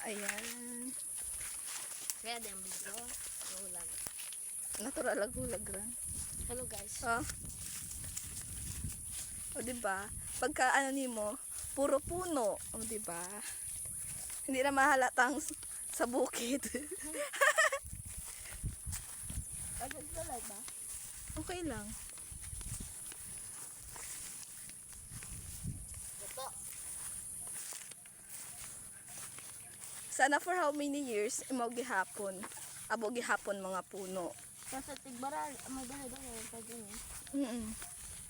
Ayan. Kaya din ang video. Ulan. Natural lagulag ran. Hello guys. Oh. O diba? Pagka ano nimo, puro puno. O diba? Hindi na mahalatang sa bukid. Agad sa live ba? Okay lang. Ito. Sana for how many years imo gihapon? Abo gihapon mga puno. Kasi tigbaral, may bahay-bahay yung pwede niya.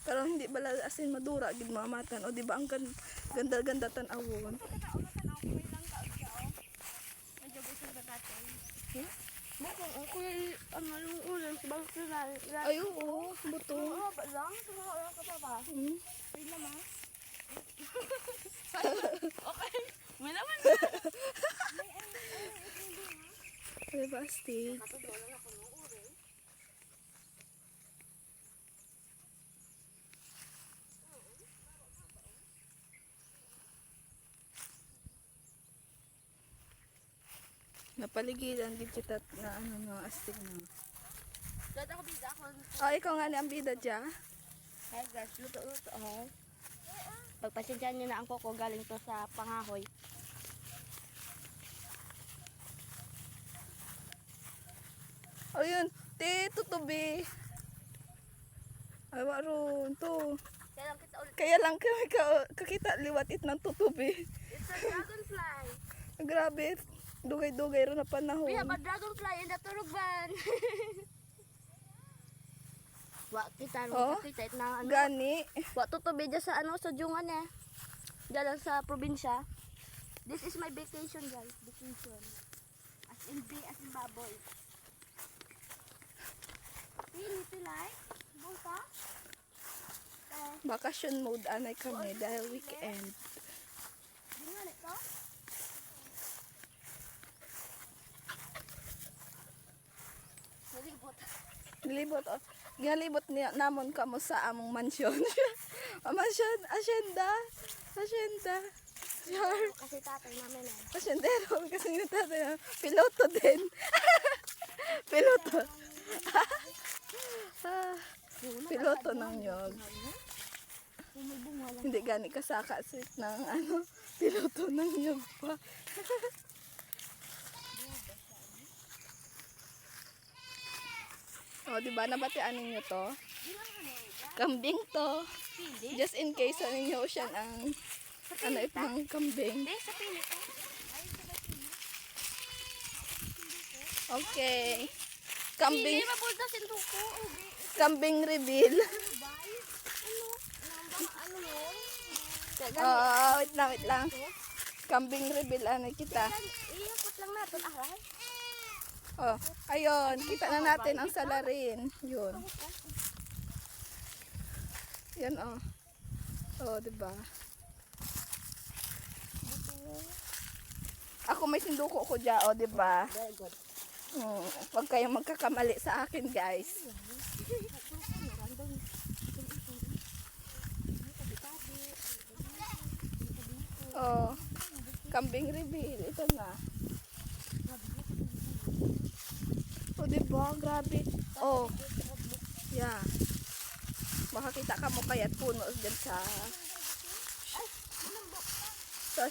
Pero hindi bala asin madura gid mamatan. O diba ang ganda-ganda tan-awon. Bakong ako yung yung ulan sa bawat ulan. Ay oo, buto. Oo, ba lang? Tumawa ka pa ba? Wait naman. Okay. May naman. Diba astig? Napaligiran gid kita na ano no astig na. Dati ako bida ako. Oh, ikaw nga ni ang bida dya. Hey guys, luto-luto ako. Pagpasensyaan nyo na ang koko galing to sa pangahoy. Ayun, te tutubi. Ay waron to. Kaya lang kita ulit. Kaya lang kami kakita liwatit ng tutubi. It's a dragonfly. Grabe, dugay-dugay ro na panahon. We have a dragonfly in the turugban. Wa kita Oh, kita na ano. Gani. Wa tutubi dyan sa ano sa Jungan eh. Diyan sa probinsya. This is my vacation guys, vacation. As in bee, as in baboy. Pili pilay. Buka. Bakasyon mode anay kami dahil weekend. Dingan ito. Nalibot. Nilibot oh. Ginalibot niya namon kamo sa among mansyon. Mansyon, asyenda. Asyenda. Sure. Kasi tatay namin eh. Asyendero kasi yung tatay piloto din. Piloto. Piloto ng nyog. May bunga lang. Hindi gani kasaka sweet ng ano, piloto ng nyog pa. Oh, di ba nabatian ninyo to? Kambing to. Pili? Just in case sa ninyo siya ang ano itong kambing. Hindi, sa pili ko. Okay. Pili, Kambing, mabulta sintuko. kambing reveal. Ano yun? Wait lang. Kambing reveal ano kita. Iikot lang natin, aray. Oh, ayun, kita na natin ang salarin. Yun. Yan oh. Oh, 'di ba? Ako may sinduko ko diya, oh, 'di ba? Very good. Huwag kayong magkakamali sa akin, guys. Oh, kambing reveal. Ito na. Oh, diba? Grabe. Oh, yeah. Makakita ka mo kaya't puno dyan sa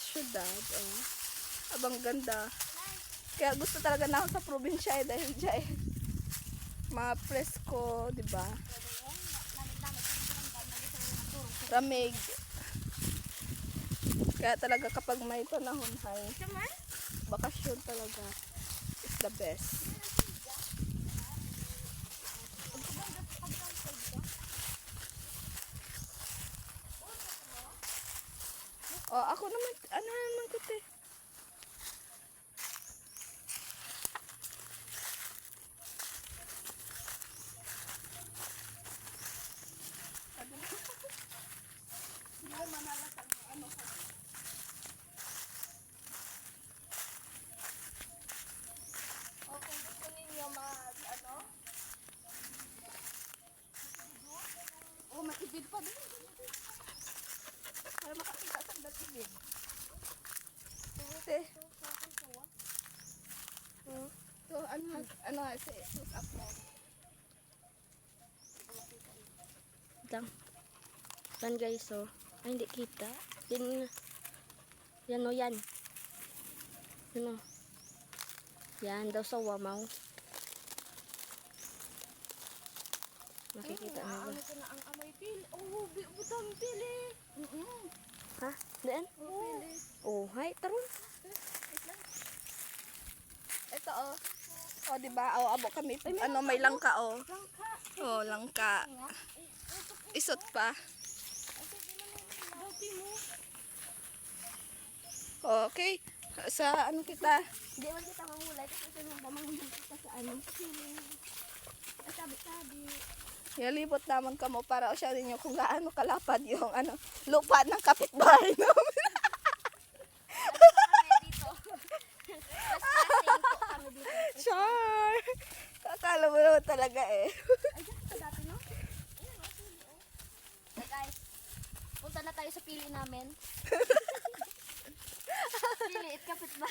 syudad. Oh. Abang ganda. Kaya gusto talaga na ako sa probinsya dahil dyan ma-presko, diba? Ramig. Kaya talaga kapag may panahon ay bakasyon talaga is the best. Oh, ako naman, ano naman ko te? Okay, gusto ninyo ano? Oh, matibid pa din. Para makakita sa datigin. Ano si look up mo? Lang. Yan guys, so. Ay, hindi kita. Yan o, yan. Yan o. Yan daw sa Wamaw. Nakikita na ba? Ano ko na ang amoy pili. Oh, butang pili. Ha? Daan? Pili. Oh, hay, tarun. Ito oh. Oh, di ba? Oh, abo kami. Ano, may langka oh. Oh, langka. Isot pa. Oh, okay. Sa ano kita? Hindi man kita mangulay kasi manghulay kita sa ano. Sabi-sabi. Nilibot naman ka mo para siya rin kung gaano kalapad yung ano, lupa ng kapitbahay namin. Kami dito. Mas kasing po kami dito. Sure. Akala mo naman talaga eh. Ay, dyan sa dati, no? So guys, punta na tayo sa pili namin. Pili, it kapit ba?